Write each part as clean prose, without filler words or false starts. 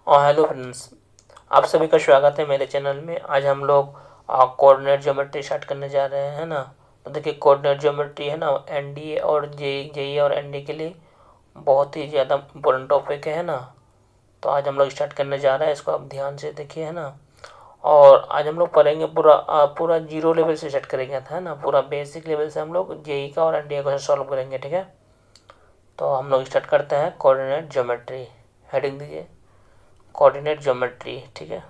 और hello friends, आप सभी का स्वागत है मेरे चैनल में। आज हम लोग कोऑर्डिनेट ज्योमेट्री स्टार्ट करने जा रहे हैं, है ना। तो देखिए, कोऑर्डिनेट ज्योमेट्री है ना, एनडीए और जेई और एनडीए के लिए बहुत ही ज़्यादा इम्पोर्टेंट टॉपिक है ना। तो आज हम लोग स्टार्ट करने जा रहे हैं, इसको आप ध्यान से देखिए, है ना। और आज हम लोग पढ़ेंगे पूरा जीरो लेवल से स्टार्ट करेंगे, है ना। पूरा बेसिक लेवल से हम लोग जेई का और एनडीए का सॉल्व करेंगे, ठीक है। तो हम लोग स्टार्ट करते हैं कोऑर्डिनेट ज्योमेट्री। हेडिंग दीजिए कोऑर्डिनेट ज्योमेट्री, ठीक है।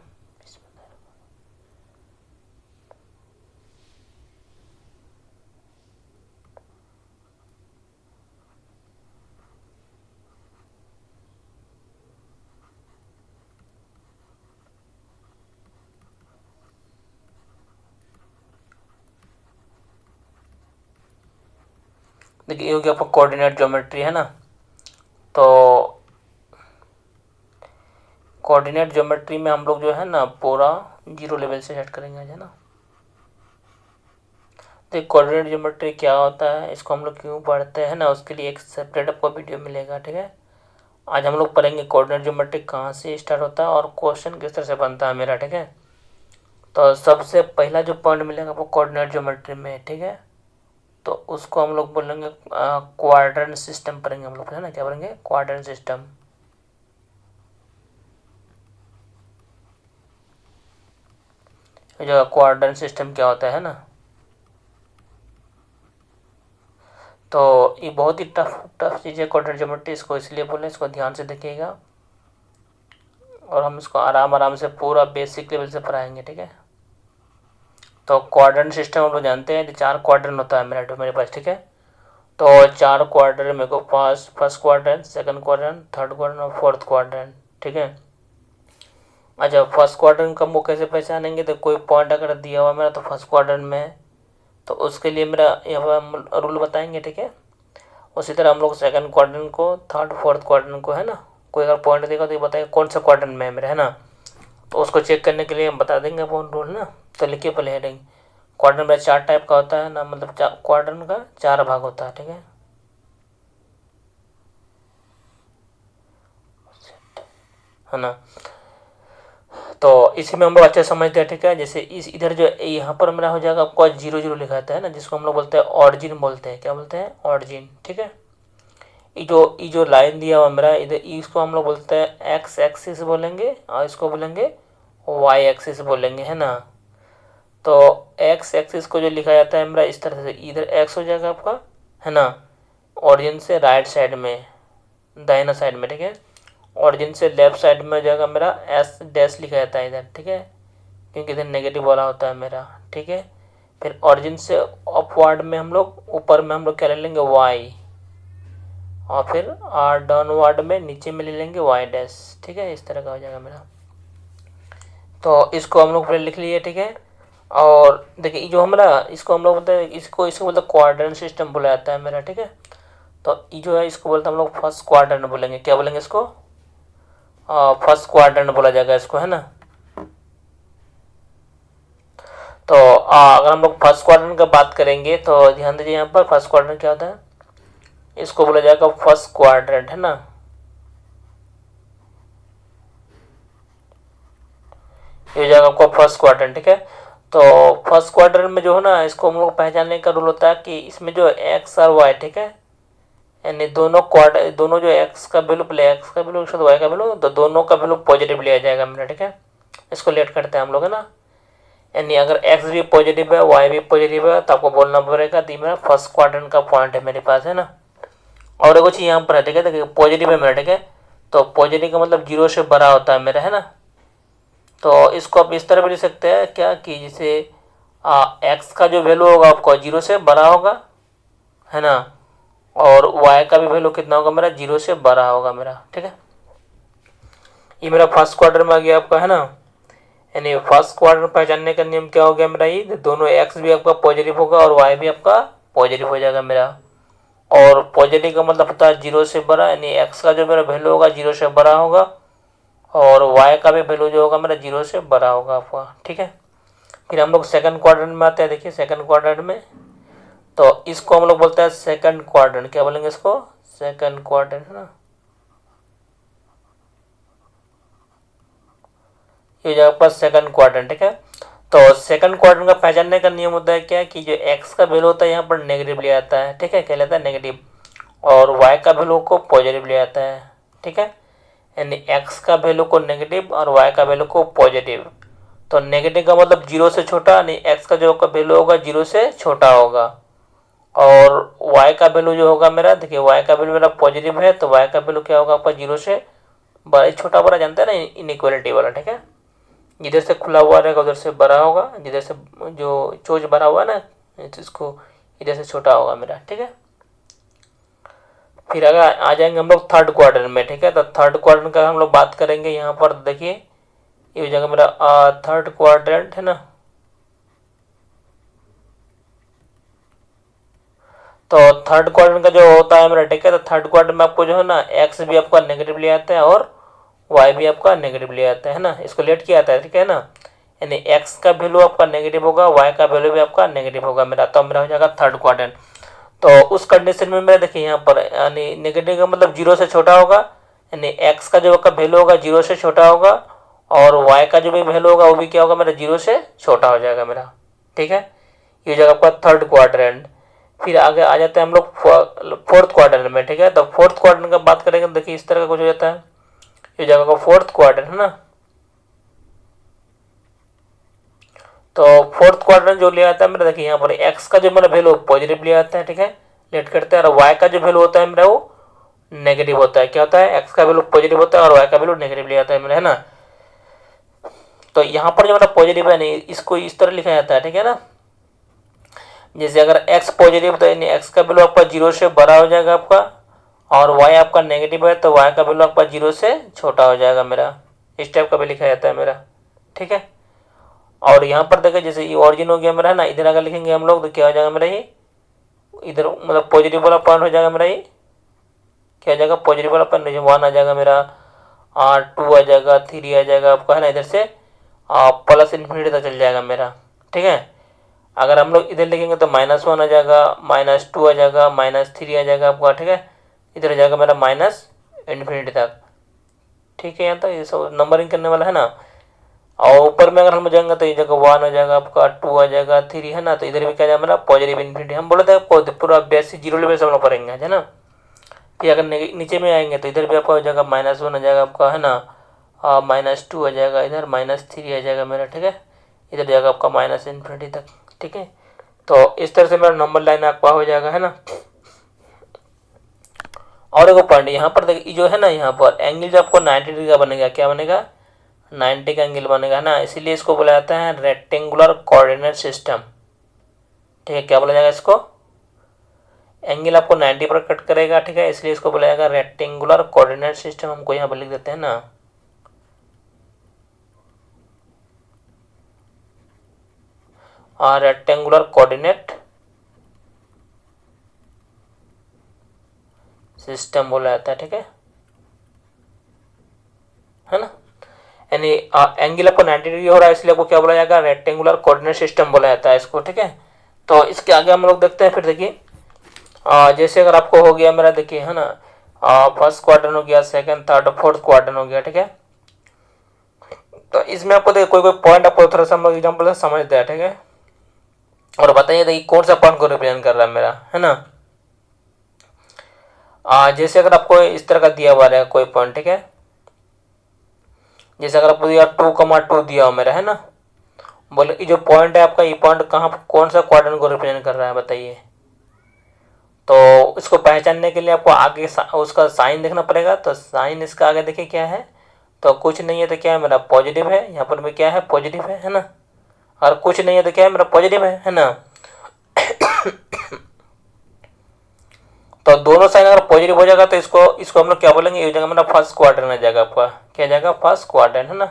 देखिए, ये हो गया आपका कोऑर्डिनेट ज्योमेट्री, है ना। तो कोऑर्डिनेट ज्योमेट्री में हम लोग जो है ना पूरा जीरो लेवल से सेट करेंगे, है ना। तो कोऑर्डिनेट ज्योमेट्री क्या होता है, इसको हम लोग क्यों पढ़ते हैं ना, उसके लिए एक सेपरेट आपको वीडियो मिलेगा, ठीक है। आज हम लोग पढ़ेंगे कोऑर्डिनेट ज्योमेट्री कहाँ से स्टार्ट होता है और क्वेश्चन किस तरह से बनता है मेरा, ठीक है। तो सबसे पहला जो पॉइंट मिलेगा आपको कोऑर्डिनेट ज्योमेट्री में, ठीक है, तो उसको हम लोग बोलेंगे क्वाड्रेंट सिस्टम पढ़ेंगे हम लोग, है ना। क्या पढ़ेंगे? Quadrant system. जो क्वाड्रेंट सिस्टम क्या होता है ना, तो ये बहुत ही टफ टफ चीज़ है क्वाड्रेंट ज्योमेट्री, इसको इसलिए बोले, इसको ध्यान से देखिएगा और हम इसको आराम आराम से पूरा बेसिक लेवल से पढ़ाएंगे, ठीक है। तो क्वाड्रेंट सिस्टम हम लोग जानते हैं, चार क्वाड्रेंट होता है मेरे पास, ठीक है। तो चार क्वाड्रेंट मेरे को पास, first quadrant, second quadrant, third quadrant और फोर्थ क्वाड्रेंट, ठीक है। अच्छा, फर्स्ट क्वाड्रेंट का वो कैसे पहचानेंगे? तो कोई पॉइंट अगर दिया हुआ मेरा तो फर्स्ट क्वाड्रेंट में, तो उसके लिए मेरा यहाँ पर रूल बताएंगे, ठीक है। उसी तरह हम लोग सेकंड क्वाड्रेंट को, थर्ड फोर्थ क्वाड्रेंट को, है ना। कोई अगर पॉइंट देगा तो ये बताएगा कौन सा क्वाड्रेंट में है मेरा, है ना। तो उसको चेक करने के लिए हम बता देंगे वो रूल ना। तो लिखिए पहले हेडिंग, क्वाड्रेंट में चार टाइप का होता है ना, मतलब क्वाड्रेंट का चार भाग होता है, ठीक है ना। तो इसी में हम लोग अच्छे समझते हैं, ठीक है। जैसे इस इधर जो यहाँ पर मेरा हो जाएगा आपको जीरो जीरो लिखा है ना, जिसको हम लोग बोलते हैं ऑरिजिन बोलते हैं। क्या बोलते हैं? ऑरिजिन, ठीक है। ये जो लाइन दिया हुआ मेरा इधर, इसको हम लोग बोलते हैं एक्स एक्सिस बोलेंगे और इसको बोलेंगे वाई एक्सिस बोलेंगे, है ना। तो एक्स एक्सिस को जो लिखा जाता है मेरा इस तरह से, इधर एक्स हो जाएगा आपका, है ना, ऑरिजिन से राइट साइड में, दाहिना साइड में, ठीक है। ऑरिजिन से लेफ्ट साइड में हो जाएगा मेरा एस डैश लिखा जाता है इधर, ठीक है, क्योंकि इधर नेगेटिव वाला होता है मेरा, ठीक है। फिर ऑरिजिन से अपवर्ड में हम लोग, ऊपर में हम लोग क्या ले लेंगे? वाई, और फिर डाउनवर्ड में नीचे में ले लेंगे वाई डैश, ठीक है। इस तरह का हो जाएगा मेरा। तो इसको हम लोग पहले लिख लिए, ठीक है। और देखिए जो हमारा, इसको हम लोग बोलते हैं, इसको बोलते हैं क्वाड्रेंट सिस्टम बोला जाता है मेरा, ठीक है। तो ये जो है इसको बोलते हैं हम लोग फर्स्ट क्वाड्रेंट बोलेंगे। क्या बोलेंगे इसको? फर्स्ट क्वाड्रेंट बोला जाएगा इसको, है ना। तो अगर हम लोग फर्स्ट क्वाड्रेंट का बात करेंगे तो ध्यान दीजिए, यहाँ पर फर्स्ट क्वाड्रेंट क्या होता है, इसको बोला जाएगा फर्स्ट क्वाड्रेंट, है ना। ये हो जाएगा आपका फर्स्ट क्वाड्रेंट, ठीक है। तो फर्स्ट क्वाड्रेंट में जो है ना, इसको हम लोग पहचानने का रूल होता है कि इसमें जो एक्स और वाई, ठीक है, यानी दोनों जो एक्स का वैल्यू पहले एक्स का वैल्यू के साथ वाई का वैल्यू, तो दोनों का वैल्यू पॉजिटिव लिया जाएगा मेरा, ठीक है। इसको लेट करते हैं हम लोग, है ना। यानी अगर एक्स भी पॉजिटिव है, वाई भी पॉजिटिव है, तो आपको बोलना पड़ेगा कि मेरा फर्स्ट क्वाड्रेंट का पॉइंट है मेरे पास, है ना। और एक चीज़ यहाँ पर है, ठीक है, देखिए पॉजिटिव है मेरा, ठीक है। तो पॉजिटिव का मतलब जीरो से बड़ा होता है मेरा, है ना। तो इसको आप इस तरह भी लिख सकते हैं क्या, कि जैसे एक्स का जो वैल्यू होगा आपको जीरो से बड़ा होगा, है ना, और वाई का भी वैल्यू कितना होगा मेरा? जीरो से बड़ा होगा मेरा, ठीक है। ये मेरा फर्स्ट क्वार्टर में आ गया आपका, है ना। यानी फर्स्ट क्वार्टर पहचानने का नियम क्या हो गया मेरा? ये दोनों एक्स भी आपका पॉजिटिव होगा और वाई भी आपका पॉजिटिव हो जाएगा मेरा। और पॉजिटिव का मतलब होता है जीरो से बड़ा, यानी एक्स का जो मेरा वैल्यू होगा जीरो से बड़ा होगा, और वाई का भी वैल्यू जो होगा मेरा जीरो से बड़ा होगा आपका, ठीक है। फिर हम लोग सेकंड क्वाड्रेंट में आते हैं। देखिए सेकंड क्वाड्रेंट में, तो इसको हम लोग बोलते हैं सेकंड क्वाड्रेंट। क्या बोलेंगे इसको? सेकंड क्वाड्रेंट, है ना। ये हो जाएगा आपका सेकंड क्वाड्रेंट, ठीक है। तो सेकंड क्वाड्रेंट का पहचानने का नियम होता है क्या कि जो एक्स का वैल्यू होता है यहाँ पर नेगेटिव ले आता है, ठीक है, क्या लेता है नेगेटिव, और वाई का वैल्यू को पॉजिटिव ले आता है, ठीक है। यानी एक्स का वैल्यू को नेगेटिव और वाई का वैल्यू को पॉजिटिव। तो नेगेटिव का मतलब जीरो से छोटा, यानी एक्स का जो वैल्यू होगा जीरो से छोटा होगा, और वाई का वैल्यू जो होगा मेरा, देखिए वाई का वैल्यू मेरा पॉजिटिव है, तो वाई का वैल्यू क्या होगा आपका जीरो से बड़ा, छोटा बड़ा जानते हैं ना, इनइक्वालिटी वाला, ठीक है। जिधर से खुला हुआ रहेगा उधर से बड़ा होगा, जिधर से जो चोच भरा हुआ है ना इसको इधर से छोटा होगा मेरा, ठीक है। फिर अगर आ जाएंगे हम लोग थर्ड क्वाड्रेंट में, ठीक है। तो थर्ड क्वाड्रेंट का हम लोग बात करेंगे यहाँ पर, देखिए ये हो जाएगा मेरा थर्ड क्वाड्रेंट है ना। तो थर्ड क्वाड्रेंट का जो होता है मेरा, ठीक है, तो थर्ड क्वाड्रेंट में आपको जो है ना एक्स भी आपका नेगेटिव ले आता है और वाई भी आपका नेगेटिव ले आता है ना, इसको लेट किया आता है, ठीक है ना। यानी एक्स का वैल्यू आपका नेगेटिव होगा, वाई का वैल्यू भी आपका नेगेटिव होगा मेरा, तो मेरा हो जाएगा थर्ड क्वाड्रेंट। तो उस कंडीशन में मेरा देखिए यहाँ पर, यानी नेगेटिव का मतलब जीरो से छोटा होगा, यानी एक्स का जो आपका वैल्यू होगा जीरो से छोटा होगा, और वाई का जो भी वैल्यू होगा वो भी क्या होगा मेरा जीरो से छोटा हो जाएगा मेरा, ठीक है। ये हो जाएगा आपका थर्ड क्वाड्रेंट। फिर आगे आ जाते हैं हम लोग फोर्थ क्वाड्रेंट में, ठीक है। तो फोर्थ क्वाड्रेंट का बात करेंगे तो देखिए इस तरह का कुछ हो जाता है, ये जगह का फोर्थ क्वाड्रेंट है ना। तो फोर्थ क्वाड्रेंट जो ले आता है मेरा, देखिए यहाँ पर एक्स का जो मेरा वैल्यू पॉजिटिव ले आता है, ठीक है, लेट करते हैं, और वाई का जो वैल्यू होता है मेरा वो नेगेटिव होता है। क्या होता है, एक्स का वैल्यू पॉजिटिव होता है और वाई का वैल्यू नेगेटिव ले आता है मेरा, है ना। तो यहाँ पर जो मेरा पॉजिटिव है नहीं, इसको इस तरह लिखा जाता है, ठीक है ना। जैसे अगर एक्स पॉजिटिव तो एक्स का वैल्यू आपका जीरो से बड़ा हो जाएगा आपका, और वाई आपका नेगेटिव है तो वाई का वैल्यू आपका जीरो से छोटा हो जाएगा मेरा, इस टाइप का भी लिखा जाता है मेरा, ठीक है। और यहाँ पर देखें जैसे ये ऑरिजिन हो गया मेरा, है ना, इधर अगर लिखेंगे हम लोग तो क्या हो जाएगा मेरा, ये इधर मतलब पॉजिटिव वाला पॉइंट हो जाएगा मेरा, ये क्या हो जाएगा पॉजिटिव वाला पॉइंट, वन आ जाएगा मेरा, टू आ जाएगा, थ्री आ जाएगा आपका, है ना, इधर से प्लस इन्फिनिटी तक चल जाएगा मेरा, ठीक है। अगर हम लोग इधर लिखेंगे तो माइनस वन आ जाएगा, माइनस टू आ जाएगा, माइनस थ्री आ जाएगा आपका, ठीक है। इधर आ जाएगा मेरा माइनस इन्फिनिटी तक, ठीक है। यहाँ तक ये सब नंबरिंग करने वाला है ना। और ऊपर में अगर हम जाएंगे तो ये जगह वन आ जाएगा आपका, टू आ जाएगा, थ्री, है ना। तो इधर भी क्या जाएगा मेरा पॉजिटिव इन्फिनिटी, हम बोले थे आपको पूरा बेस जीरो लेवल से हम लोग पढ़ेंगे, है ना। फिर अगर नीचे में आएंगे तो इधर भी आपका हो जाएगा माइनस वन आ जाएगा आपका, है ना, माइनस टू आ जाएगा, इधर माइनस थ्री आ जाएगा मेरा, ठीक है। इधर जाएगा आपका माइनस इन्फिनिटी तक, ठीक है। तो इस तरह से मेरा नंबर लाइन आपका हो जाएगा, है ना। और एक पॉइंट यहाँ पर देखिए जो है ना, यहाँ पर एंगल जो आपको 90 डिग्री का बनेगा, क्या बनेगा 90 का एंगल बनेगा, है ना। इसीलिए इसको बोला जाता है रेक्टेंगुलर कोऑर्डिनेट सिस्टम, ठीक है। क्या बोला जाएगा इसको, एंगल आपको 90 पर कट करेगा, ठीक है, इसलिए इसको बोला जाएगा रेक्टेंगुलर कोऑर्डिनेट सिस्टम। हमको यहाँ पर लिख देते हैं ना, रेक्टेंगुलर कोऑर्डिनेट सिस्टम बोला जाता है, ठीक है ना। यानी एंगल आपको 90 डिग्री हो रहा है, इसलिए आपको क्या बोला जाएगा रेक्टेंगुलर कोऑर्डिनेट सिस्टम बोला जाता है इसको, ठीक है। तो इसके आगे हम लोग देखते हैं। फिर देखिए जैसे अगर आपको हो गया मेरा, देखिए है ना, फर्स्ट क्वाड्रेंट हो गया, सेकंड, थर्ड, फोर्थ क्वाड्रेंट हो गया, ठीक है। तो इसमें आपको देखिए कोई कोई पॉइंट आपको थोड़ा सा हम लोग एग्जाम्पल से समझते हैं, ठीक है। और बताइए देखिए कौन सा पॉइंट को रिप्रेजेंट कर रहा है मेरा, है ना। जैसे अगर आपको इस तरह का दिया हुआ है कोई पॉइंट, ठीक है, जैसे अगर आपको दिया 2,2 दिया हो मेरा, है ना। बोले ये जो पॉइंट है आपका, ये पॉइंट कहाँ कौन सा क्वाड्रेंट को रिप्रेजेंट कर रहा है बताइए। तो इसको पहचानने के लिए आपको आगे उसका साइन देखना पड़ेगा। तो साइन इसका आगे देखिए क्या है, तो कुछ नहीं है तो क्या है मेरा पॉजिटिव है, यहाँ पर भी क्या है पॉजिटिव है ना। और कुछ नहीं है तो क्या है मेरा पॉजिटिव है ना। तो दोनों साइन अगर पॉजिटिव हो जाएगा तो इसको हम लोग क्या बोलेंगे, ये हो जाएगा मेरा फर्स्ट क्वाड्रेंट आ जाएगा आपका, क्या जाएगा फर्स्ट क्वाड्रेंट, है ना।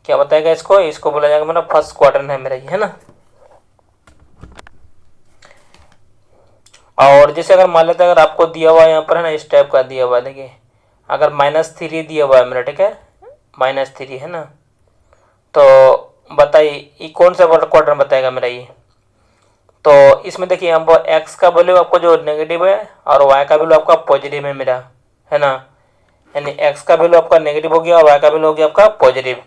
क्या बताएगा इसको बोला जाएगा मेरा फर्स्ट क्वाड्रेंट है मेरा ये, है ना। और जैसे अगर मान लेते हैं अगर आपको दिया हुआ है यहाँ पर, है ना, इस टाइप का दिया हुआ है, देखिए अगर -3 दिया हुआ है मेरा, ठीक है, -3 है ना। तो बताइए ये कौन सा क्वाड्रेंट बताएगा मेरा ये। तो इसमें देखिए हमको एक्स का वैल्यू आपको जो नेगेटिव है और वाई का वैल्यू आपका पॉजिटिव है मेरा, है ना। यानी एक्स का वैल्यू आपका नेगेटिव हो गया और वाई का वैल्यू हो गया आपका पॉजिटिव।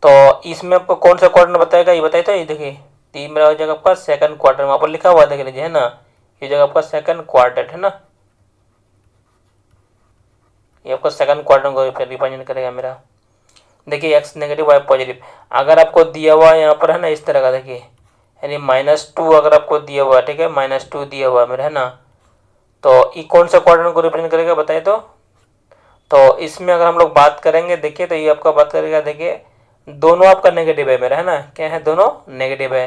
तो इसमें आपको कौन सा क्वाड्रेंट बताएगा ये बताइए। तो ये देखिए, तीन मेरा हो जाएगा आपका सेकंड क्वाड्रेंट, वहाँ पर लिखा हुआ देख लीजिए है ना, ये जगह आपका सेकंड क्वाड्रेंट है ना, ये आपका सेकंड क्वाड्रेंट को रिप्रेजेंट करेगा मेरा। देखिए एक्स नेगेटिव वाई पॉजिटिव, अगर आपको दिया हुआ यहाँ पर है ना इस तरह का, देखिए यानी -2 अगर आपको दिया हुआ है, ठीक है, -2 दिया हुआ है मेरा है ना, तो ये कौन सा क्वाड्रेंट को रिप्रेजेंट करेगा बताइए। तो इसमें अगर हम लोग बात करेंगे, देखिए तो ये आपका बात करेगा, देखिए दोनों आपका नेगेटिव है मेरा है ना, क्या है दोनों नेगेटिव है,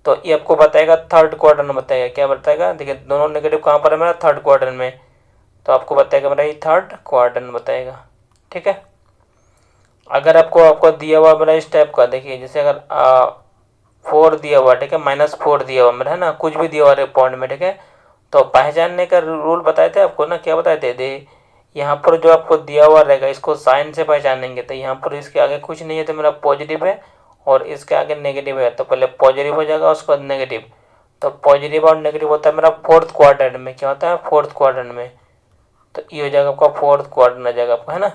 तो ये आपको बताएगा थर्ड क्वाड्रेंट बताएगा, क्या बताएगा, देखिए दोनों नेगेटिव कहाँ पर है मेरा, थर्ड क्वाड्रेंट में, तो आपको बताएगा मेरा ये थर्ड क्वाड्रेंट बताएगा, ठीक है। अगर आपको दिया हुआ मेरा इस टाइप का, देखिए जैसे अगर 4 दिया हुआ, ठीक है, -4 दिया हुआ मेरा है ना, कुछ भी दिया हुआ पॉइंट में, ठीक है, तो पहचानने का रूल बताए थे आपको ना, क्या बताए थे, दे यहाँ पर जो आपको दिया हुआ रहेगा इसको साइन से पहचानेंगे, तो यहाँ पर इसके आगे कुछ नहीं है तो मेरा पॉजिटिव है और इसके आगे नेगेटिव है, तो पहले पॉजिटिव हो जाएगा उसके बाद नेगेटिव, तो पॉजिटिव और नेगेटिव होता है मेरा फोर्थ क्वाड्रेंट में, क्या होता है फोर्थ क्वाड्रेंट में, तो ये हो जाएगा आपका फोर्थ क्वाड्रेंट आ जाएगा आपका है ना,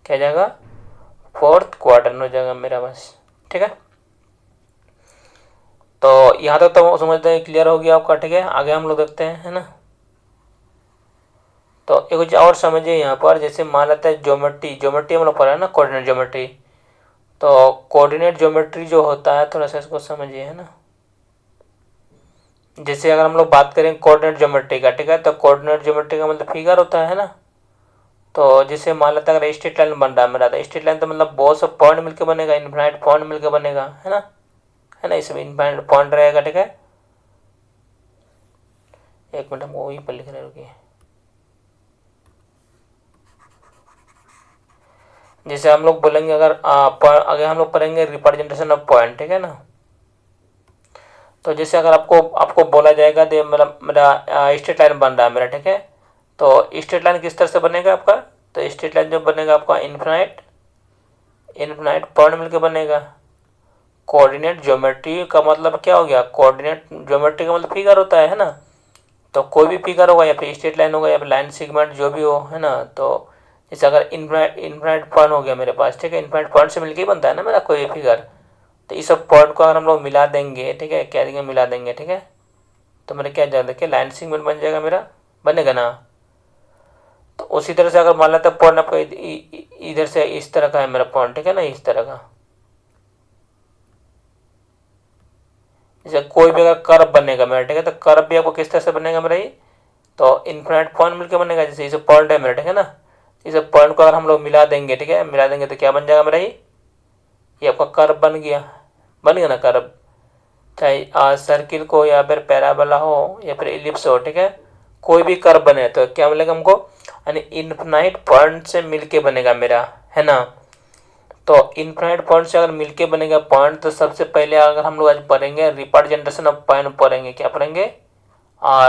क्या जाएगा फोर्थ क्वाड्रेंट हो जाएगा मेरा बस, ठीक है। तो यहाँ तक तो समझते हैं, क्लियर हो गया आपका, ठीक है। आगे हम लोग देखते हैं है ना, तो एक कुछ और समझिए यहाँ पर, जैसे मान लेते हैं ज्योमेट्री हम लोग पढ़ा है ना, कोऑर्डिनेट ज्योमेट्री, तो कोऑर्डिनेट ज्योमेट्री जो होता है थोड़ा सा इसको समझिए है ना, जैसे अगर हम लोग बात करें कोऑर्डिनेट ज्योमेट्री का, ठीक है, तो कोऑर्डिनेट ज्योमेट्री का मतलब फिगर होता है ना, तो जैसे मान लेते हैं अगर स्ट्रेट लाइन बन रहा है मेरा, तो स्ट्रेट लाइन तो मतलब बहुत से पॉइंट मिलकर बनेगा, इनफाइनाइट पॉइंट मिलकर बनेगा है ना, इसमें इनफाइनाइट पॉइंट रहेगा, ठीक है। एक मिनट हम वही पर लिख रहे रुकिए, जैसे हम लोग बोलेंगे अगर हम लोग पढ़ेंगे रिप्रेजेंटेशन ऑफ पॉइंट, ठीक है ना, तो जैसे अगर आपको बोला जाएगा दे मेरा स्ट्रेट लाइन बन रहा है मेरा, ठीक है, तो स्ट्रेट लाइन किस तरह से बनेगा आपका, तो स्ट्रेट लाइन जो बनेगा आपका इनफाइनाइट पॉइंट मिलकर बनेगा। कोऑर्डिनेट ज्योमेट्री का मतलब क्या हो गया, कोऑर्डिनेट ज्योमेट्री का मतलब फिगर होता है ना, तो कोई भी फिगर होगा या फिर स्ट्रेट लाइन होगा या फिर लाइन सेगमेंट जो भी हो है ना, तो जैसे अगर इनफाइनाइट पॉइंट हो गया मेरे पास, ठीक है, इनफाइनाइट पॉइंट से मिलकर ही बनता है ना मेरा कोई फिगर, तो इस सब पॉइंट को अगर हम लोग मिला देंगे, ठीक है, क्या देंगे मिला देंगे, ठीक है, तो मेरा क्या जाएगा, देखिए लाइन सेगमेंट बन जाएगा मेरा, बनेगा ना। तो उसी तरह से अगर मान लेते हैं पॉइंट आपका इधर से इस तरह का है मेरा पॉइंट, ठीक है ना, इस तरह का, जैसे कोई भी अगर कर्व बनेगा मेरा, ठीक है, तो कर्व भी आपको किस तरह से बनेगा मेरा ये, तो इनफाइनाइट पॉइंट मिलकर बनेगा, जैसे इसे पॉइंट है मेरा, ठीक है ना, इस पॉइंट को अगर हम लोग मिला देंगे, ठीक है, मिला देंगे तो क्या बन जाएगा मेरा ये आपका कर्व बन गया ना कर्व, चाहे सर्किल को या फिर पैराबोला हो या फिर इलिप्स हो, ठीक है, कोई भी कर्व बने तो क्या मिलेगा हमको, यानी इनफाइनाइट पॉइंट से मिलके बनेगा मेरा है ना। तो इनफाइनाइट पॉइंट से अगर मिलके बनेगा पॉइंट, तो सबसे पहले अगर हम लोग आज पढ़ेंगे रिप्रेजेंटेशन ऑफ पॉइंट पढ़ेंगे, क्या पढ़ेंगे,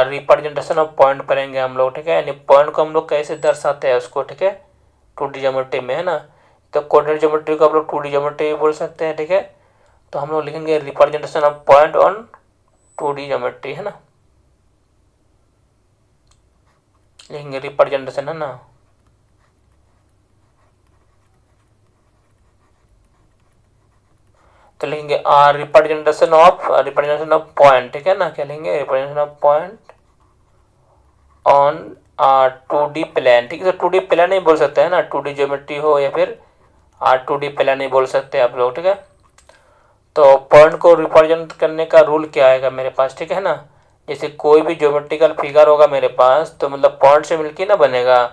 रिप्रेजेंटेशन ऑफ पॉइंट पढ़ेंगे हम लोग, ठीक है, यानी पॉइंट को हम लोग कैसे दर्शाते हैं उसको, ठीक है, 2D ज्योमेट्री में है ना, तो कोऑर्डिनेट ज्योमेट्री को आप लोग 2D ज्योमेट्री बोल सकते हैं, ठीक है, तो हम लोग लिखेंगे representation of point on 2D geometry है ना, लिखेंगे रिप्रेजेंटेशन है ना, तो लिखेंगे रिप्रेजेंटेशन ऑफ पॉइंट, ठीक है ना, क्या लिखेंगे representation of point on 2D plane, ठीक है, तो 2D प्लेन नहीं बोल सकते है ना, 2D ज्योमेट्री हो या फिर 2D प्लेन नहीं बोल सकते आप लोग, ठीक है। तो पॉइंट को रिप्रेजेंट करने का रूल क्या आएगा मेरे पास, ठीक है ना, जैसे कोई भी ज्योमेट्रिकल फिगर होगा मेरे पास, तो मतलब पॉइंट से मिलके ना बनेगा,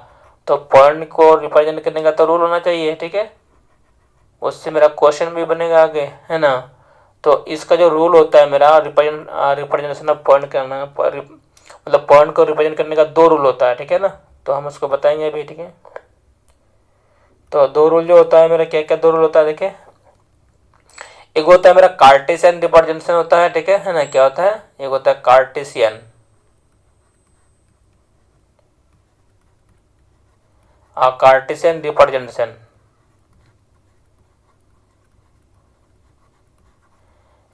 तो पॉइंट को रिप्रेजेंट करने का तो रूल होना चाहिए, ठीक है, उससे मेरा क्वेश्चन भी बनेगा आगे है ना। तो इसका जो रूल होता है मेरा रिप्रेजेंटेशन ऑफ पॉइंट करना, मतलब पॉइंट को रिप्रेजेंट करने का 2 रूल होता है, ठीक है ना, तो हम उसको बताएंगे अभी, ठीक है। तो 2 रूल जो होता है मेरा, क्या क्या 2 रूल होता है देखिए, एक होता है मेरा कार्टेशियन रिप्रेजेंटेशन होता है, ठीक है ना, क्या होता है, एक होता है कार्टेशियन, कार्टेशियन रिप्रेजेंटेशन,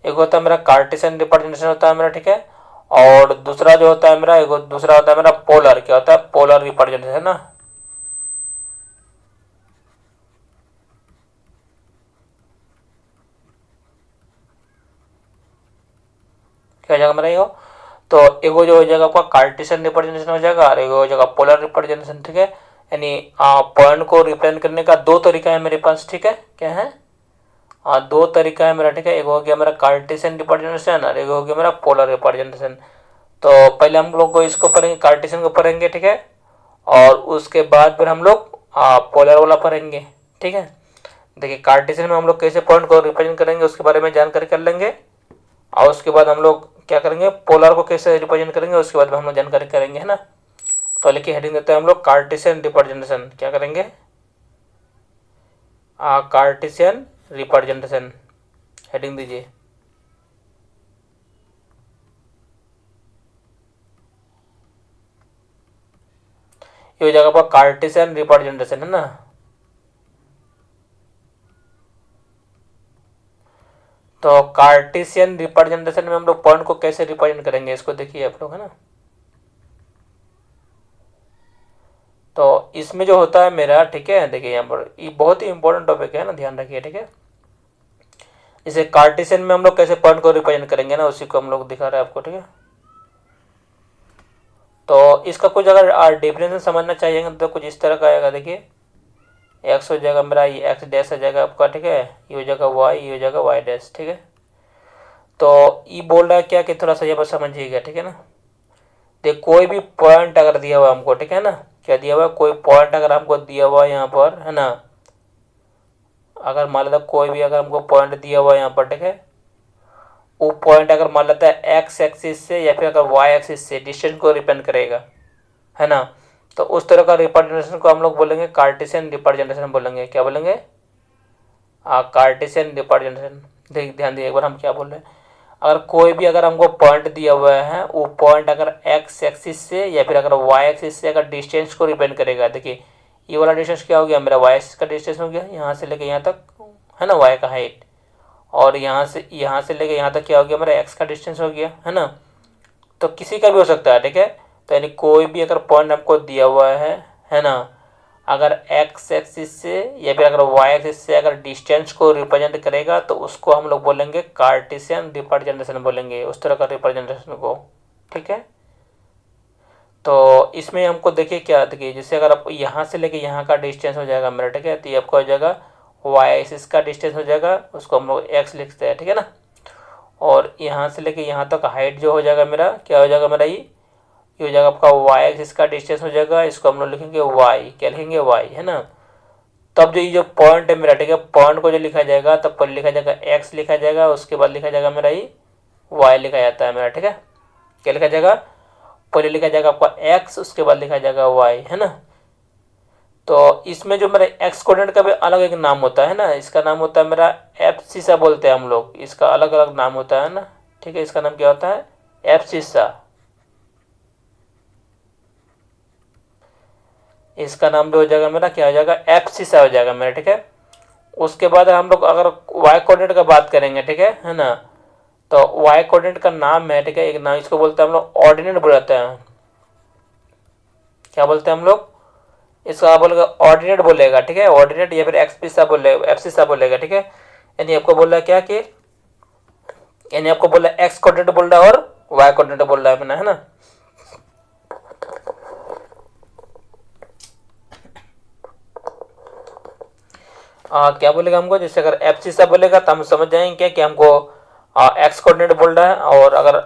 एक होता है मेरा कार्टेशियन रिप्रेजेंटेशन होता है मेरा, ठीक है, और दूसरा जो होता है मेरा, दूसरा होता है मेरा पोलर, क्या होता है पोलर रिप्रेजेंटेशन है ना, क्या हो जाएगा मेरा ये, तो एगो जो हो जाएगा आपका कार्टेशियन रिप्रेजेंटेशन हो जाएगा और एगो हो जाएगा पोलर रिप्रेजेंटेशन, ठीक है। यानी पॉइंट को रिप्रेजेंट करने का दो तरीका है मेरे पास, ठीक है। क्या है, दो तरीका है मेरा, ठीक है। एक हो गया मेरा कार्टेशियन रिप्रेजेंटेशन और एक हो गया मेरा पोलर रिप्रेजेंटेशन। तो पहले हम लोग को इसको पढ़ेंगे, कार्टेशियन को पढ़ेंगे, ठीक है, और उसके बाद फिर हम लोग पोलर वाला पढ़ेंगे, ठीक है। देखिए कार्टेशियन में हम लोग कैसे पॉइंट को रिप्रेजेंट करेंगे उसके बारे में जानकारी कर लेंगे, और उसके बाद हम लोग क्या करेंगे, पोलर को कैसे रिप्रेजेंट करेंगे उसके बाद हम लोग जानकारी करेंगे, है ना। तो लिखिए हेडिंग देते हैं हम लोग कार्टेशियन रिप्रेजेंटेशन, क्या करेंगे, कार्टेशियन रिप्रेजेंटेशन, हेडिंग दीजिए। ये हो जाएगा आपका कार्टेशियन रिप्रेजेंटेशन, है ना। तो कार्टेशियन रिप्रेजेंटेशन में हम लोग पॉइंट को कैसे रिप्रेजेंट करेंगे इसको देखिए आप लोग, है ना। तो इसमें जो होता है मेरा, ठीक है, देखिए यहाँ पर ये बहुत ही इंपॉर्टेंट टॉपिक है ना, ध्यान रखिए, ठीक है। इसे कार्टेशियन में हम लोग कैसे पॉइंट को रिप्रेजेंट करेंगे ना, उसी को हम लोग दिखा रहे हैं आपको, ठीक है। तो इसका कुछ अगर डिफरेंस समझना चाहिए तो कुछ इस तरह का आएगा, देखिए एक्स हो जाएगा मेरा, ये एक्स डैश हो जाएगा आपका, ठीक है, ये हो जाएगा वाई, ये हो जाएगा वाई डैश, ठीक है। तो ये बोल रहा है क्या कि थोड़ा सा यहाँ पर समझिएगा, ठीक है ना। देख कोई भी पॉइंट अगर दिया हुआ हमको, ठीक है ना, क्या दिया हुआ, कोई पॉइंट अगर हमको दिया हुआ यहाँ पर, है ना, अगर मान लेता कोई भी अगर हमको पॉइंट दिया हुआ यहाँ पर, ठीक है, वो पॉइंट अगर मान लेता है एक्स एक्सिस से या फिर अगर वाई एक्सिस से डिस्टेंस को रिप्रेजेंट करेगा, है ना, तो उस तरह का रिप्रेजेंटेशन को हम लोग बोलेंगे कार्टेशियन रिप्रेजेंटेशन बोलेंगे, क्या बोलेंगे, कार्टेशियन रिप्रेजेंटेशन। देख ध्यान दिए एक बार हम क्या बोल रहे हैं, अगर कोई भी अगर हमको पॉइंट दिया हुआ है, वो पॉइंट अगर एक्स एक्सिस से या फिर अगर वाई एक्सिस से अगर डिस्टेंस को रिप्रेजेंट करेगा, देखिए ये वाला डिस्टेंस क्या हो गया मेरा, वाई एक्सिस का डिस्टेंस हो गया यहाँ से लेके यहाँ तक, है ना, वाई का हाइट, और यहाँ से लेके यहाँ तक क्या हो गया मेरा, एक्स का डिस्टेंस हो गया, है ना। तो किसी का भी हो सकता है, ठीक है। तो यानी कोई भी अगर पॉइंट हमको दिया हुआ है ना, अगर एक्स एक्सिस से या फिर अगर वाई एक्सिस से अगर डिस्टेंस को रिप्रेजेंट करेगा तो उसको हम लोग बोलेंगे कार्टेशियन रिप्रेजेंटेशन बोलेंगे, उस तरह का रिप्रेजेंटेशन को, ठीक है। तो इसमें हमको देखिए क्या, देखिए जैसे अगर आप यहाँ से लेके यहाँ का डिस्टेंस हो जाएगा मेरा, ठीक है, तो ये आपका हो जाएगा वाई एक्सिस का डिस्टेंस हो जाएगा, उसको हम लोग एक्स लिखते हैं, ठीक है ना। और यहाँ से लेके यहाँ तक हाइट जो हो जाएगा मेरा, क्या हो जाएगा मेरा, ये हो जाएगा आपका वाई एक्सिस का डिस्टेंस हो जाएगा, इसको हम लोग लिखेंगे वाई, क्या लिखेंगे वाई, है ना। तब जो ये जो पॉइंट है मेरा, ठीक है, पॉइंट को जो लिखा जाएगा तब पहले लिखा जाएगा एक्स लिखा जाएगा, उसके बाद लिखा जाएगा मेरा ये वाई लिखा जाता है मेरा, ठीक है। क्या लिखा जाएगा, पहले लिखा जाएगा आपका एक्स, उसके बाद लिखा जाएगा वाई, है ना। तो इसमें जो मेरा एक्स कोऑर्डिनेट का भी अलग एक नाम होता है ना, इसका नाम होता है मेरा एब्सिसा बोलते हैं हम लोग, इसका अलग अलग नाम होता है ना, ठीक है। इसका नाम क्या होता है, एब्सिसा, इसका नाम जो हो जाएगा मेरा क्या हो जाएगा, एब्सिसा हो जाएगा मेरा, ठीक है। उसके बाद हम लोग अगर वाई कोऑर्डिनेट का बात करेंगे, ठीक है ना, तो वाई कोऑर्डिनेट का नाम है, ठीक है, एक नाम इसको बोलते हैं हम लोग ऑर्डिनेट बोलते हैं, क्या बोलते हैं हम लोग, इसका बोलेगा ऑर्डिनेट बोलेगा, ठीक है, ऑर्डिनेट या फिर एक्सपिसा बोलेगा, एप्सिसा बोलेगा, ठीक है। यानी आपको बोल रहा है क्या कि, यानी आपको बोल रहा है एक्स कोऑर्डिनेट बोल रहा है और वाई कोऑर्डिनेट बोल रहा है मैंने, है ना। क्या बोलेगा हमको, जैसे अगर एप्सिसा बोलेगा तो हम समझ जाएंगे कि हमको एक्स कोऑर्डिनेट बोल रहा है, और अगर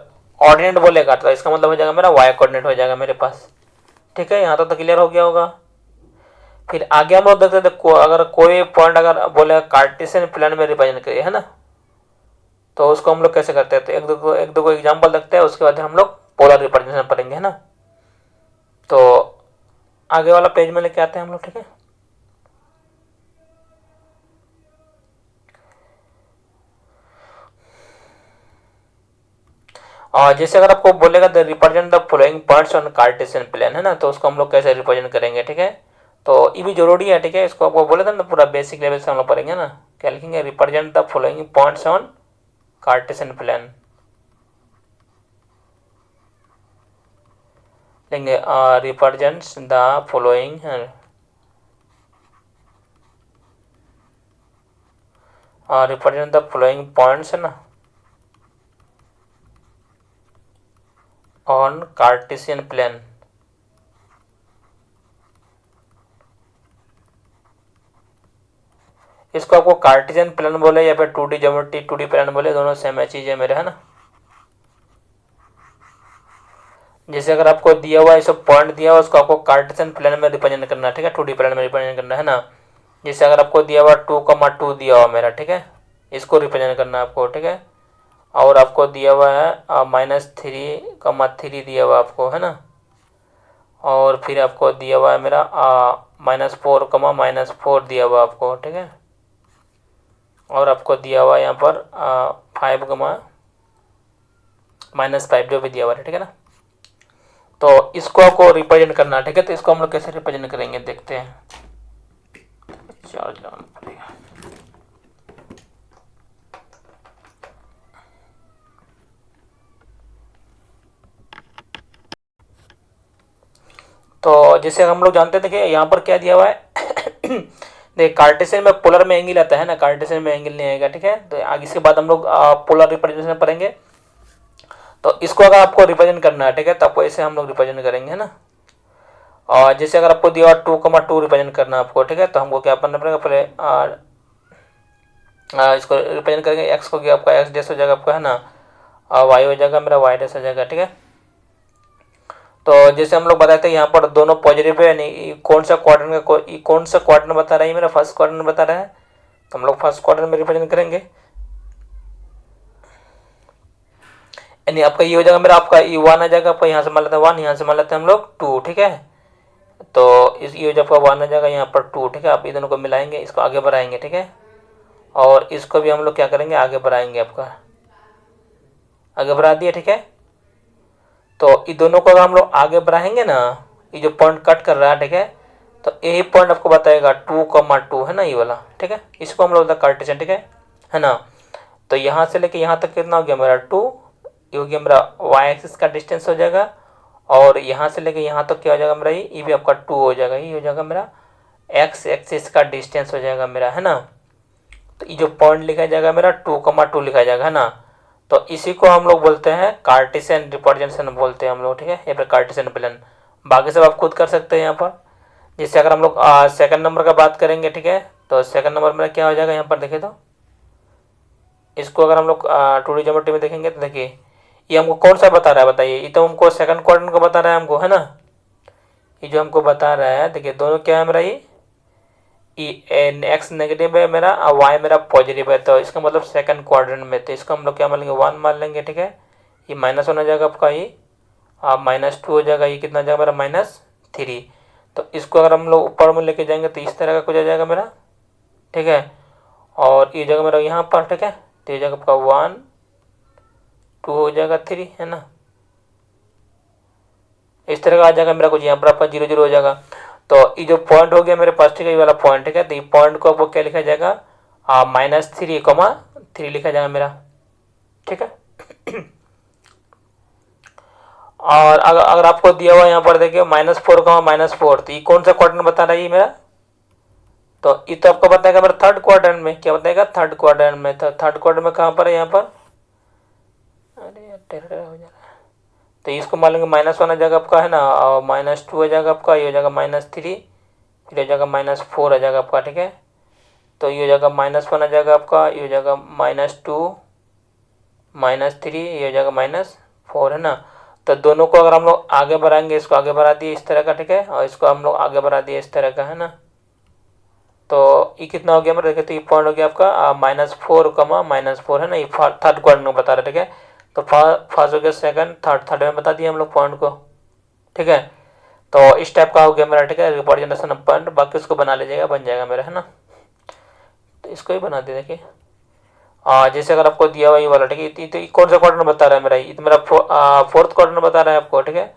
ऑर्डिनेट बोलेगा तो इसका मतलब हो जाएगा मेरा वाई कोऑर्डिनेट हो जाएगा मेरे पास, ठीक है। यहाँ तक तो क्लियर हो गया होगा। फिर आगे हम लोग देखते हैं, अगर कोई पॉइंट अगर बोलेगा कार्टेशियन प्लेन में रिप्रेजेंट करिए, है ना, तो उसको हम लोग कैसे करते हैं, तो एक दो एग्जाम्पल देखते हैं, उसके बाद हम लोग पोलर रिप्रेजेंटेशन पढ़ेंगे, है ना। तो आगे वाला पेज में लेके आते हैं हम लोग, ठीक है। और जैसे अगर आपको बोलेगा the represent the following points on Cartesian plane, है ना, तो उसको हम लोग कैसे रिप्रेजेंट करेंगे, ठीक है। तो ये भी जरूरी है, ठीक है, इसको आपको बोले था ना पूरा बेसिक लेवल से हम लोग पढ़ेंगे ना, क्या लिखेंगे, represent the following points on Cartesian plane, लेंगे represents the following, represent the following points, है ना, ऑन कार्टेशियन प्लेन। इसको आपको कार्टेशियन प्लेन बोले या फिर 2D ज्योमेट्री 2D प्लेन बोले, दोनों सेम है चीज़ है मेरे, है ना। जैसे अगर आपको दिया हुआ है सब पॉइंट दिया हुआ उसको आपको कार्टेशियन प्लेन में रिप्रेजेंट करना है, ठीक है, 2D प्लेन में रिप्रेजेंट करना है ना। जैसे अगर आपको दिया हुआ 2,2 दिया हुआ मेरा, ठीक है, इसको रिप्रेजेंट करना है आपको, ठीक है। और आपको दिया हुआ है -3,3 दिया हुआ आपको, है ना। और फिर आपको दिया हुआ है मेरा -4,-4 दिया हुआ आपको, ठीक है। और आपको दिया हुआ है यहाँ पर 5,-5 जो भी दिया हुआ है, ठीक है ना। तो इसको आपको रिप्रेजेंट करना है, ठीक है। तो इसको हम लोग कैसे रिप्रेजेंट करेंगे देखते हैं। चलो तो जैसे हम लोग जानते हैं, देखिए यहाँ पर क्या दिया हुआ है देखिए कार्टेशियन में पोलर में एंगल आता है ना, कार्टेशियन में एंगल नहीं आएगा, ठीक है। तो आगे इसके बाद हम लोग पोलर रिप्रेजेंटेशन पढ़ेंगे। तो इसको अगर आपको रिप्रेजेंट करना है, ठीक है, तो आपको ऐसे हम लोग रिप्रेजेंट करेंगे, है ना। और जैसे अगर आपको दिया 2,2 रिप्रेजेंट करना है आपको, ठीक है, तो हमको क्या करना पड़ेगा, पहले इसको रिप्रेजेंट करेंगे। एक्स को क्या आपका एक्स डैश हो जाएगा आपका, है ना, और वाई हो जाएगा मेरा वाई डैश हो जाएगा, ठीक है। तो जैसे हम लोग बताए थे यहाँ पर दोनों पॉजिटिव है, यानी कौन सा क्वाड्रेंट का कौन सा क्वाड्रेंट बता रहा है, मेरा फर्स्ट क्वाड्रेंट बता रहा है, तो हम लोग फर्स्ट क्वाड्रेंट में रिप्रेजेंट करेंगे। यानी आपका ये हो जाएगा मेरा, आपका ये 1 आ जाएगा आपका, यहाँ से मान लेते हैं 1, यहाँ से मान लेते हैं हम लोग 2, ठीक है। तो इस ये जब आपका 1 आ जाएगा यहाँ पर 2, ठीक है। आप ये दोनों को मिलाएंगे, इसको आगे बढ़ाएंगे, ठीक है। और इसको भी हम लोग क्या करेंगे, आगे बढ़ाएंगे, आपका आगे बढ़ा दिया, ठीक है। तो ये दोनों को अगर हम लोग आगे बढ़ाएंगे ना, ये जो पॉइंट कट कर रहा है, ठीक है, तो यही पॉइंट आपको बताएगा 2,2 है ना, ये वाला, ठीक है। इसको हम लोग बोलते हैं कार्टेशियन, ठीक है ना। तो यहाँ से लेके यहाँ तक कितना हो गया मेरा 2, ये हो गया मेरा वाई एक्सिस का डिस्टेंस हो जाएगा। और यहाँ से लेके यहाँ तक क्या हो जाएगा मेरा, ये भी आपका 2 हो जाएगा, ये हो जाएगा मेरा एक्स एक्सिस का डिस्टेंस हो जाएगा मेरा, है ना। तो ये जो पॉइंट लिखा जाएगा मेरा 2,2 लिखा जाएगा, है ना। तो इसी को हम लोग बोलते हैं कार्टेशियन रिप्रेजेंटेशन बोलते हैं हम लोग, ठीक है, या फिर कार्टेशियन प्लेन। बाकी सब आप खुद कर सकते हैं यहाँ पर। जैसे अगर हम लोग सेकंड नंबर का बात करेंगे, ठीक है, तो सेकंड नंबर में क्या हो जाएगा यहाँ पर देखिए, तो इसको अगर हम लोग 2D ज्योमेट्री में देखेंगे तो देखिए ये हमको कौन सा बता रहा है, बताइए। ये तो हमको सेकंड क्वाड्रेंट को बता रहा है हमको, है ना। ये जो हमको बता रहा है, देखिए दोनों क्या है मेरा, ये एक्स नेगेटिव है मेरा और वाई मेरा पॉजिटिव है, तो इसका मतलब सेकंड क्वाड्रेंट में। तो इसको हम लोग क्या मान लेंगे, 1 मान लेंगे, ठीक है। ये -1 हो जाएगा आपका, ये -2 हो जाएगा, ये कितना जाएगा मेरा -3। तो इसको अगर हम लोग ऊपर में लेके जाएंगे तो इस तरह का कुछ आ जाएगा मेरा, ठीक है। और ये जगह मेरा यहाँ पर, ठीक है, तो ये जगह आपका 1 2 हो जाएगा 3, है ना। इस तरह का आ जाएगा मेरा कुछ, यहाँ पर आपका 0 0 हो जाएगा। तो ये जो पॉइंट हो गया मेरे पास, ठीक है, ये वाला पॉइंट, ठीक है। तो ये पॉइंट को आपको क्या लिखा जाएगा, -3,3 लिखा जाएगा मेरा, ठीक है। और अगर आपको दिया हुआ यहाँ पर देखिए -4,-4, तो ये कौन सा क्वाड्रेंट बता रहा है ये मेरा, तो ये तो आपको बताएगा मेरा थर्ड क्वाड्रेंट में। क्या बताएगा, थर्ड क्वाड्रेंट में। तो थर्ड क्वाड्रेंट में कहाँ पर है, यहाँ पर, अरे यार टेढ़ा हो जा रहा है। तो इसको मान लेंगे -1 आ जाएगा आपका, है ना, और -2 हो जाएगा आपका, ये हो जाएगा -3, फिर हो जाएगा -4 आ जाएगा आपका, ठीक है। तो ये हो जाएगा -1 आ जाएगा आपका, ये हो जाएगा -2 -3, ये हो जाएगा -4, है ना। तो दोनों को अगर हम लोग आगे बढ़ाएंगे, इसको आगे बढ़ा दिए इस तरह का, ठीक है, और इसको हम लोग आगे बढ़ा दिए इस तरह का, है ना। तो ये कितना हो गया मेरा, देखिए, तो ये पॉइंट हो गया आपका -4, है ना। ये थर्ड क्वाड्रेंट में बता रहे, ठीक है। तो फर्स्ट हो गया, सेकंड, थर्ड में बता दिए हम लोग पॉइंट को, ठीक है। तो इस टाइप का हो गया मेरा, ठीक है, रिप्रेजेंटेशन ऑफ पॉइंट। बाकी उसको बना लीजिएगा, बन जाएगा मेरा, है ना। तो इसको ही बना दे, देखिए। जैसे अगर आपको दिया हुआ ये वाला, ठीक है, तो कौन सा क्वाड्रेंट बता रहा है मेरा, ये तो मेरा फोर्थ क्वाड्रेंट बता रहा है आपको, ठीक है।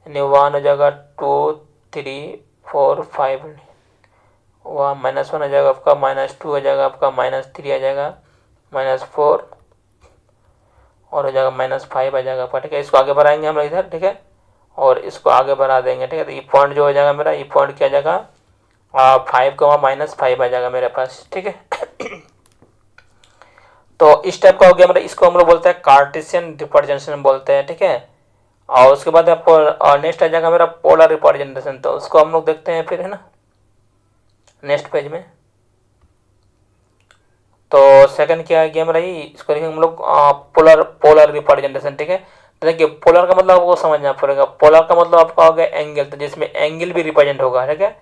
1 हो जाएगा, 2 3 4 5, वहाँ -1 आ जाएगा आपका, -2 आ जाएगा आपका, -3 आ जाएगा, -4 और हो जाएगा -5 आ जाएगा आपका, ठीक है। इसको आगे बढ़ाएंगे हम इधर, ठीक है, और इसको आगे बढ़ा देंगे, ठीक है। तो ये पॉइंट जो हो जाएगा मेरा, ये पॉइंट क्या आ जाएगा, 5 -5 आ जाएगा मेरे पास, ठीक है। तो इस टाइप का हो गया मेरा, इसको हम लोग बोलते हैं कार्टेशियन रिप्रेजेंटेशन बोलते हैं, ठीक है। और उसके बाद आपको नेक्स्ट आ जाएगा मेरा पोलर रिप्रेजेंटेशन, तो उसको हम लोग देखते हैं फिर, है ना, नेक्स्ट पेज में। तो सेकंड क्या आ गया मेरा ये, इसको लिखेंगे हम लोग पोलर पोलर रिप्रेजेंटेशन, ठीक है। तो देखिए पोलर का मतलब आपको समझना पड़ेगा। पोलर का मतलब आपका हो गया एंगल, तो जिसमें एंगल भी रिप्रेजेंट होगा, ठीक है,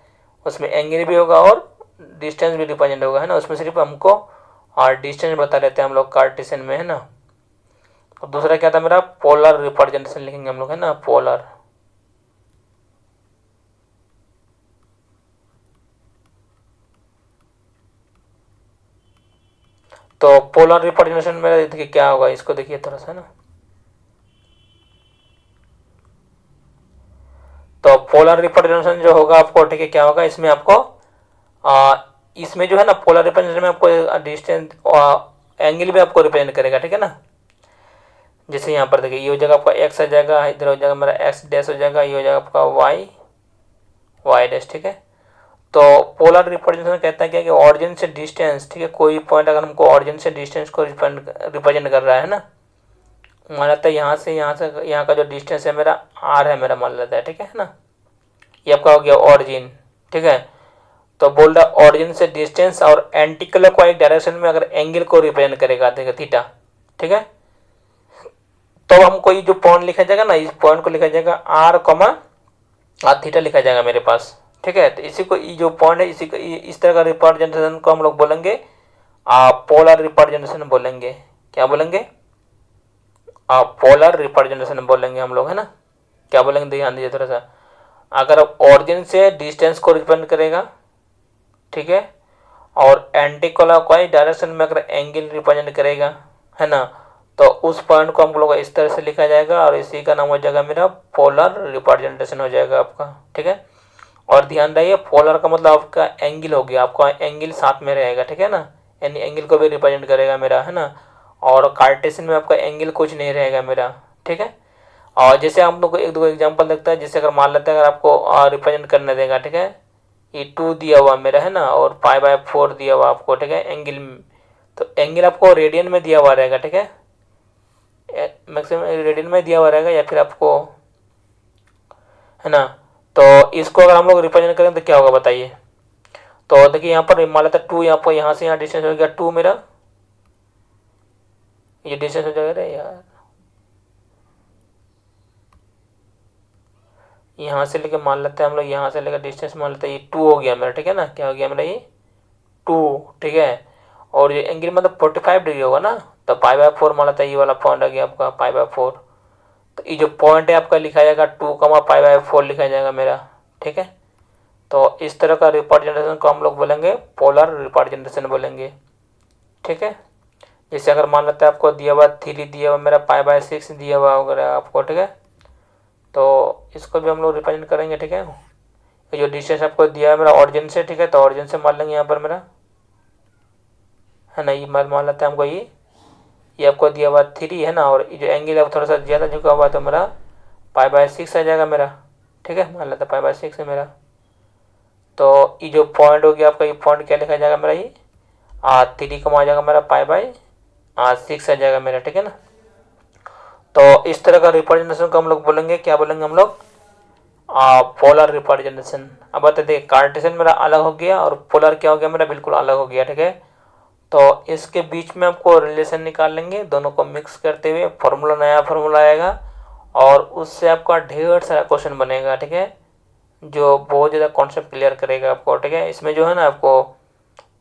उसमें एंगल भी होगा और डिस्टेंस भी रिप्रेजेंट होगा, है ना। उसमें सिर्फ हमको और डिस्टेंस बता देते हैं हम लोग कार्टेशियन में, है ना। और दूसरा क्या था मेरा, पोलर रिप्रेजेंटेशन लिखेंगे हम लोग, है ना, पोलर। तो पोलर रिप्रेजेंटेशन में देखिए क्या होगा, इसको देखिए थोड़ा सा ना। तो पोलर रिप्रेजेंटेशन जो होगा आपको, ठीक है, क्या होगा इसमें आपको इसमें जो है ना पोलर रिप्रेजेंटेशन में आपको डिस्टेंस एंगल भी आपको रिप्रेजेंट करेगा, ठीक है ना। जैसे यहाँ पर देखिए ये हो जाएगा आपका एक्स आ जाएगा, इधर हो जाएगा मेरा एक्स डैश हो जाएगा, ये हो जाएगा आपका वाई वाई डैश, ठीक है। तो पोलर रिप्रेजेंटेशन कहता है क्या कि ऑरिजिन से डिस्टेंस, ठीक है, कोई पॉइंट अगर हमको ऑरिजिन से डिस्टेंस को रिप्रेजेंट कर रहा है ना, मान लेता है यहाँ से यहाँ का जो डिस्टेंस है मेरा आर है मेरा, मान लेता है, ठीक है ना। ये आपका हो गया ऑरिजिन, ठीक है। तो बोल रहा ऑरिजिन से डिस्टेंस और एंटी क्लॉकवाइज डायरेक्शन में अगर एंगल को रिप्रेजेंट करेगा, देखिए थीटा, ठीक है। तो हमको ये जो पॉइंट लिखा जाएगा ना, इस पॉइंट को लिखा जाएगा आर कॉमा थीटा लिखा जाएगा मेरे पास, ठीक है। तो इसी को ये जो पॉइंट है इसी को इस तरह का रिप्रेजेंटेशन को हम लोग बोलेंगे पोलर रिप्रेजेंटेशन बोलेंगे। क्या बोलेंगे, पोलर रिप्रेजेंटेशन बोलेंगे हम लोग, है ना। क्या बोलेंगे ध्यान दीजिए थोड़ा सा। अगर ऑरिजिन से डिस्टेंस को रिप्रेजेंट करेगा, ठीक है, और एंटी क्लॉकवाइज डायरेक्शन में अगर एंगल रिप्रेजेंट करेगा, है ना, तो उस पॉइंट को हम लोग इस तरह से लिखा जाएगा और इसी का नाम हो जाएगा मेरा पोलर रिप्रेजेंटेशन हो जाएगा आपका, ठीक है। और ध्यान रहिए पोलर का मतलब आपका एंगल हो गया, आपका एंगल साथ में रहेगा, ठीक है ना, यानी एंगल को भी रिप्रेजेंट करेगा मेरा, है ना। और कार्टेशियन में आपका एंगल कुछ नहीं रहेगा मेरा, ठीक है। और जैसे हम लोग को एक दो एग्जांपल देखता है, जैसे अगर मान लेते हैं अगर आपको रिप्रेजेंट करने देगा, ठीक है, ये 2 दिया हुआ मेरा, है ना, और π/4 दिया हुआ आपको, ठीक है, एंगल। तो एंगल आपको रेडियन में दिया हुआ रहेगा, ठीक है, मैक्सिमम रेडियन में दिया हुआ रहेगा या फिर आपको, है ना। तो इसको अगर हम लोग रिप्रेजेंट करें तो क्या होगा बताइए। तो देखिए यहाँ पर मान लेता है 2, यहाँ पर यहाँ से यहाँ डिस्टेंस हो गया 2 मेरा, ये डिस्टेंस हो जाएगा यार, यहाँ से लेके मान लेते हैं हम लोग, यहाँ से लेकर डिस्टेंस मान लेते हैं ये 2 हो गया मेरा, ठीक है ना। क्या हो गया मेरा ये 2, ठीक है। और ये एंगल मतलब 45 डिग्री होगा ना, तो π/4 मान लेते हैं, ये वाला पॉइंट आ गया आपका π/4। तो ये जो पॉइंट है आपका लिखा जाएगा 2, लिखा जाएगा मेरा, ठीक है। तो इस तरह का रिप्रेजेंटेशन को हम लोग बोलेंगे पोलर रिप्रेजेंटेशन बोलेंगे, ठीक है। जैसे अगर मान लेते हैं आपको दिया हुआ 3 दिया हुआ मेरा π/6 दिया हुआ वगैरह आपको, ठीक है, तो इसको भी हम लोग रिप्रेजेंट करेंगे, ठीक है। ये जो डिस्टेंस आपको दिया है मेरा ऑरिजिन से, ठीक है, तो ऑरिजिन से मान लेंगे यहाँ पर मेरा, है ना, ये मान लेते हैं हमको ये आपको दिया हुआ 3 है ना, और ये जो एंगल है थोड़ा सा ज़्यादा झुका हुआ तो मेरा π/6 आ जाएगा मेरा, ठीक है, मान लेते हैं π/6 है मेरा। तो ये जो पॉइंट हो गया आपका, ये पॉइंट क्या लिखा जाएगा मेरा, ये 3 कम आ जाएगा मेरा π/6 आ जाएगा मेरा, ठीक है ना। तो इस तरह का रिप्रेजेंटेशन को हम लोग बोलेंगे, क्या बोलेंगे हम लोग, पोलर रिप्रेजेंटेशन। अब बता देखिए कार्टेशियन मेरा अलग हो गया और पोलर क्या हो गया मेरा बिल्कुल अलग हो गया, ठीक है। तो इसके बीच में आपको रिलेशन निकाल लेंगे, दोनों को मिक्स करते हुए फार्मूला, नया फार्मूला आएगा और उससे आपका ढेर सारा क्वेश्चन बनेगा, ठीक है, जो बहुत ज़्यादा कॉन्सेप्ट क्लियर करेगा आपको, ठीक है। इसमें जो है ना आपको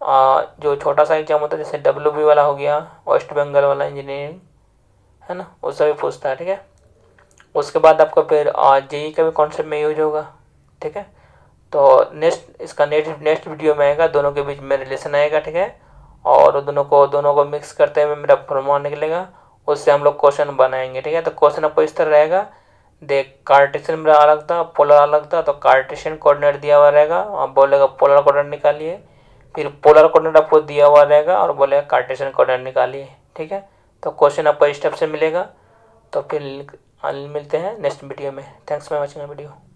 जो छोटा सा एग्जाम होता है जैसे WB वाला हो गया, वेस्ट बंगाल वाला इंजीनियरिंग, है ना, उससे भी पूछता है, ठीक है। उसके बाद आपको फिर JEE का भी कॉन्सेप्ट में यूज होगा, ठीक है। तो नेक्स्ट इसका नेक्स्ट वीडियो में आएगा, दोनों के बीच में रिलेशन आएगा, ठीक है, और दोनों को मिक्स करते हुए मेरा फॉर्मूला निकलेगा, उससे हम लोग क्वेश्चन बनाएंगे, ठीक है। तो क्वेश्चन आपको इस तरह रहेगा, देख कार्टेशियन मेरा अलग था, पोलर अलग था, तो कार्टेशियन कोऑर्डिनेट दिया हुआ रहेगा और बोलेगा पोलर कोऑर्डिनेट निकालिए, फिर पोलर कोऑर्डिनेट आपको दिया हुआ रहेगा और बोलेगा कार्टेशियन कोऑर्डिनेट निकालिए, ठीक है। तो क्वेश्चन आपको स्टेप से मिलेगा। तो फिर मिलते हैं नेक्स्ट वीडियो में। Thanks for watching video.